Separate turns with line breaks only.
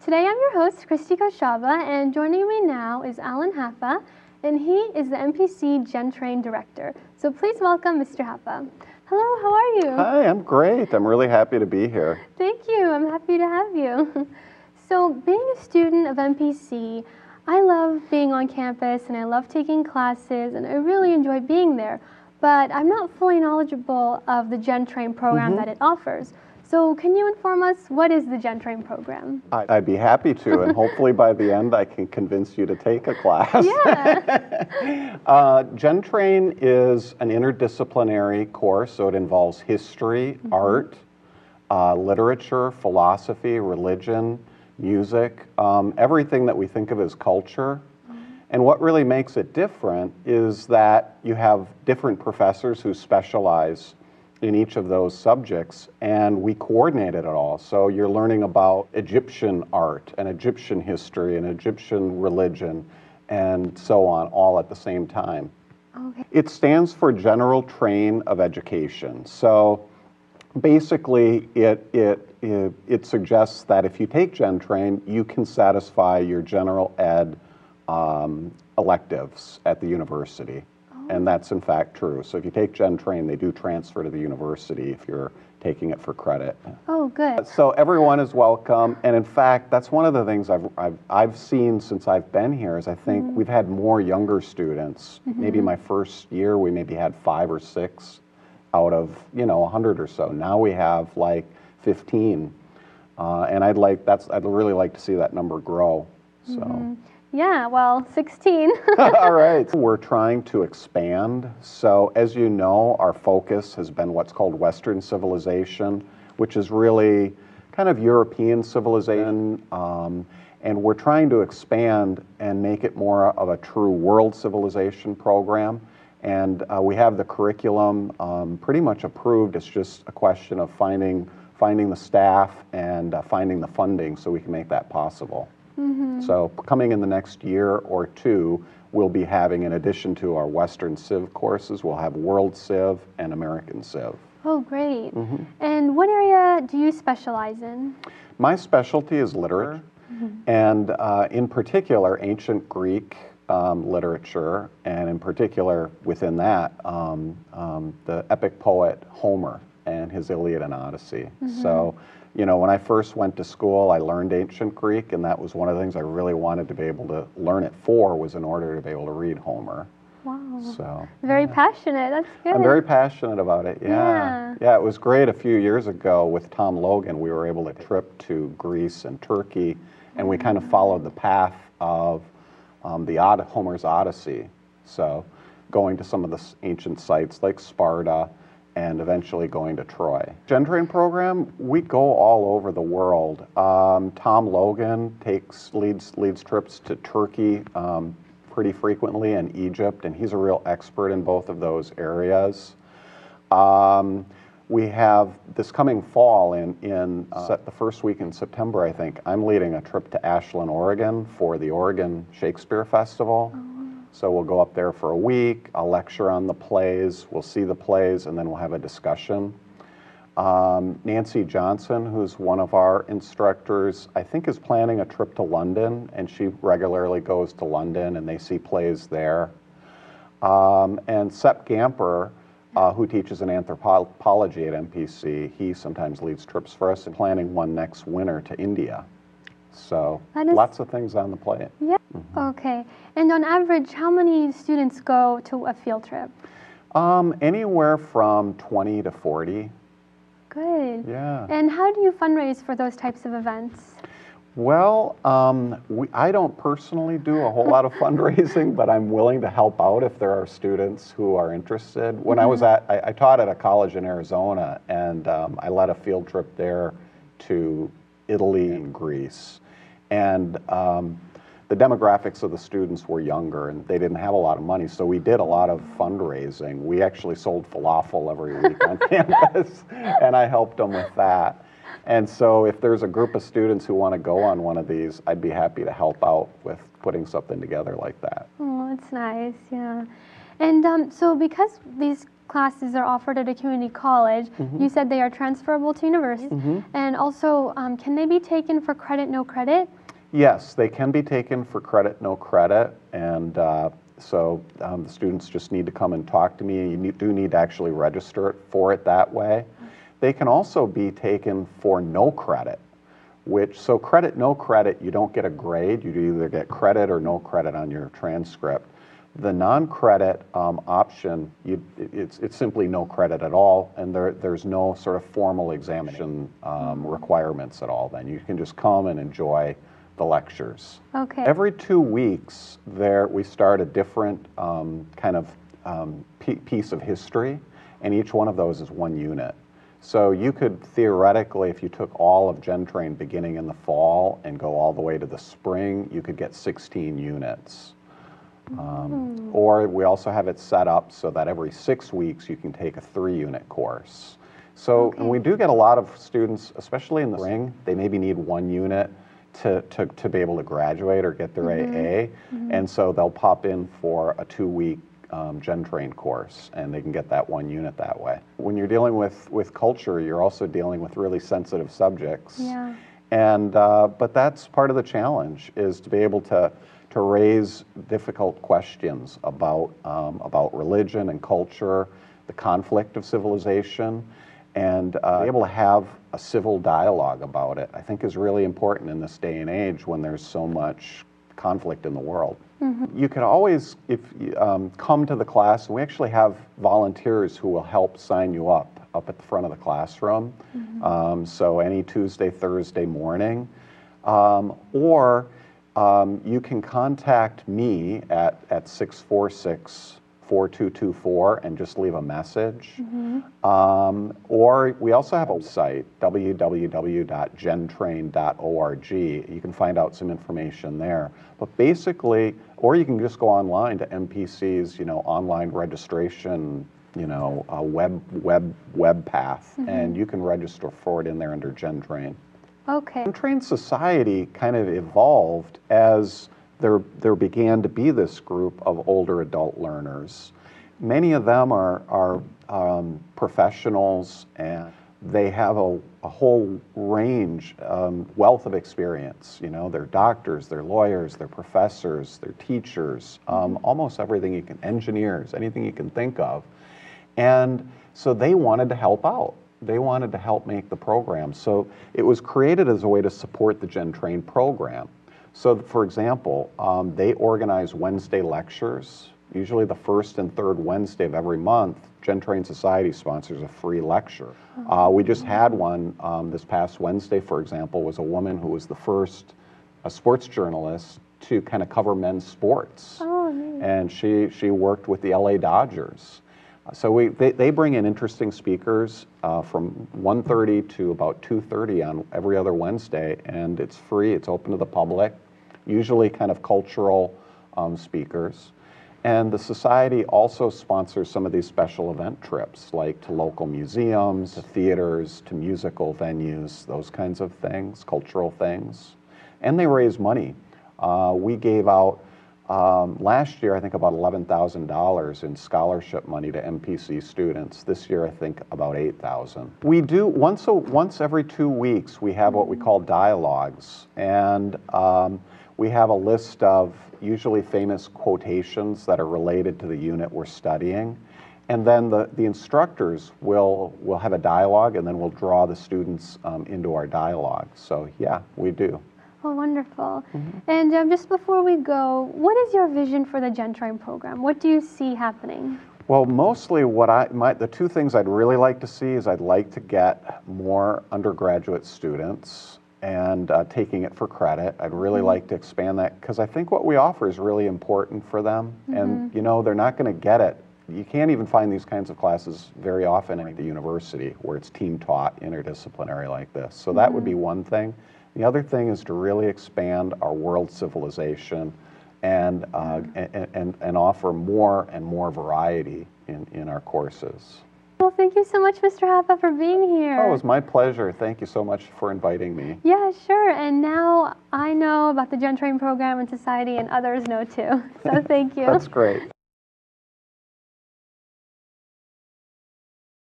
Today I'm your host, Christy Koshaba, and joining me now is Alan Haffa, and he is the MPC Gentrain Director. So please welcome Mr. Haffa. Hello, how are you?
Hi, I'm great. I'm really happy to be here.
Thank you. I'm happy to have you. So being a student of MPC, I love being on campus and I love taking classes and I really enjoy being there, but I'm not fully knowledgeable of the Gentrain program that it offers. So can you inform us, what is the Gentrain program?
I'd be happy to, and hopefully by the end I can convince you to take a class.
Yeah.
Gentrain is an interdisciplinary course, so it involves history, art, literature, philosophy, religion, music, everything that we think of as culture. And what really makes it different is that you have different professors who specialize in each of those subjects, and we coordinate it all. So you're learning about Egyptian art and Egyptian history and Egyptian religion and so on, all at the same time.
Okay.
It stands for General Train of Education. So basically it suggests that if you take Gentrain, you can satisfy your general ed electives at the university. And that's in fact true. So if you take Gentrain, they do transfer to the university if you're taking it for credit.
Oh, good.
So everyone is welcome. And in fact, that's one of the things I've seen since I've been here is I think we've had more younger students. Maybe my first year, we maybe had 5 or 6 out of, 100 or so. Now we have like 15. And I'd really like to see that number grow. So.
Yeah, well, 16.
All right. We're trying to expand. So as you know, our focus has been what's called Western civilization, which is really kind of European civilization. And we're trying to expand and make it more of a true world civilization program. And we have the curriculum pretty much approved. It's just a question of finding the staff and finding the funding so we can make that possible. So coming in the next year or two, we'll be having, in addition to our Western Civ courses, we'll have World Civ and American Civ.
Oh, great. And what area do you specialize in?
My specialty is literature, and in particular, ancient Greek literature, and in particular, within that, the epic poet Homer and his Iliad and Odyssey. So, when I first went to school, I learned ancient Greek, and that was one of the things I really wanted to be able to learn it for, was in order to be able to read Homer.
Wow.
So
very passionate. That's good.
I'm very passionate about it. Yeah. Yeah, it was great a few years ago with Tom Logan. We were able to trip to Greece and Turkey, and we kind of followed the path of Homer's Odyssey. So going to some of the ancient sites like Sparta, and eventually going to Troy. Gentrain program, we go all over the world. Tom Logan leads trips to Turkey pretty frequently and Egypt, and he's a real expert in both of those areas. We have this coming fall in the first week in September, I think, I'm leading a trip to Ashland, Oregon for the Oregon Shakespeare Festival. So we'll go up there for a week, I'll lecture on the plays, we'll see the plays, and then we'll have a discussion. Nancy Johnson, who's one of our instructors, I think is planning a trip to London, and she regularly goes to London and they see plays there. And Sepp Gamper, who teaches an anthropology at MPC, he sometimes leads trips for us and planning one next winter to India. So lots of things on the plate.
Yeah. Okay. And on average, how many students go to a field trip?
Anywhere from 20 to 40.
Good.
Yeah.
And how do you fundraise for those types of events?
Well, I don't personally do a whole lot of fundraising, but I'm willing to help out if there are students who are interested. When I taught at a college in Arizona, and I led a field trip there to Italy and Greece. And the demographics of the students were younger and they didn't have a lot of money, so we did a lot of fundraising. We actually sold falafel every week on campus, and I helped them with that. And so if there's a group of students who want to go on one of these, I'd be happy to help out with putting something together like that.
Oh, that's nice, yeah. And so because these classes are offered at a community college. You said they are transferable to universities. And also, can they be taken for credit, no credit?
Yes, they can be taken for credit, no credit. And so the students just need to come and talk to me. You do need to actually register for it that way. They can also be taken for no credit, so credit, no credit, you don't get a grade. You either get credit or no credit on your transcript. The non-credit option, it's simply no credit at all, and there's no sort of formal examination requirements at all then. You can just come and enjoy the lectures.
Okay.
Every 2 weeks we start a different piece of history, and each one of those is 1 unit. So you could theoretically, if you took all of Gentrain beginning in the fall and go all the way to the spring, you could get 16 units. Or we also have it set up so that every 6 weeks you can take a 3-unit course. So and we do get a lot of students, especially in the spring, they maybe need 1 unit to be able to graduate or get their AA. And so they'll pop in for a 2-week Gentrain course, and they can get that 1 unit that way. When you're dealing with culture, you're also dealing with really sensitive subjects.
Yeah.
And but that's part of the challenge, is to be able to raise difficult questions about religion and culture, the conflict of civilization, and be able to have a civil dialogue about it, I think is really important in this day and age when there's so much conflict in the world. You can always, if you come to the class, and we actually have volunteers who will help sign you up at the front of the classroom. So any Tuesday, Thursday morning, or you can contact me at 646-4224 and just leave a message. Or we also have a website, www.gentrain.org. You can find out some information there. But basically, or you can just go online to MPC's, online registration, web path, and you can register for it in there under Gentrain.
Okay.
Gentrain Society kind of evolved as there began to be this group of older adult learners. Many of them are professionals, and they have a whole range, wealth of experience. They're doctors, they're lawyers, they're professors, they're teachers, almost everything engineers, anything you can think of. And so they wanted to help out. They wanted to help make the program. So it was created as a way to support the Gentrain program. So for example, they organize Wednesday lectures. Usually the first and third Wednesday of every month, Gentrain Society sponsors a free lecture. We just had one this past Wednesday, for example, was a woman who was the first sports journalist to kind of cover men's sports. And she worked with the LA Dodgers. So they bring in interesting speakers from 1:30 to about 2:30 on every other Wednesday, and it's free, it's open to the public, usually kind of cultural speakers. And the Society also sponsors some of these special event trips, like to local museums, to theaters, to musical venues, those kinds of things, cultural things. And they raise money. We gave out last year, I think about $11,000 in scholarship money to MPC students. This year, I think about $8,000. We do, once every 2 weeks, we have what we call dialogues. And we have a list of usually famous quotations that are related to the unit we're studying. And then the instructors will have a dialogue, and then we'll draw the students into our dialogue. So yeah, we do.
Oh, wonderful. And just before we go, what is your vision for the Gentrain program? What do you see happening?
Well, mostly the 2 things I'd really like to see is I'd like to get more undergraduate students and taking it for credit. I'd really like to expand that, because I think what we offer is really important for them. And they're not going to get it. You can't even find these kinds of classes very often at the university where it's team taught, interdisciplinary like this. So that would be one thing. The other thing is to really expand our world civilization and offer more and more variety in our courses.
Well, thank you so much, Mr. Haffa, for being here.
Oh, it was my pleasure. Thank you so much for inviting me.
Yeah, sure. And now I know about the Gentrain program and Society, and others know too. So thank you.
That's great.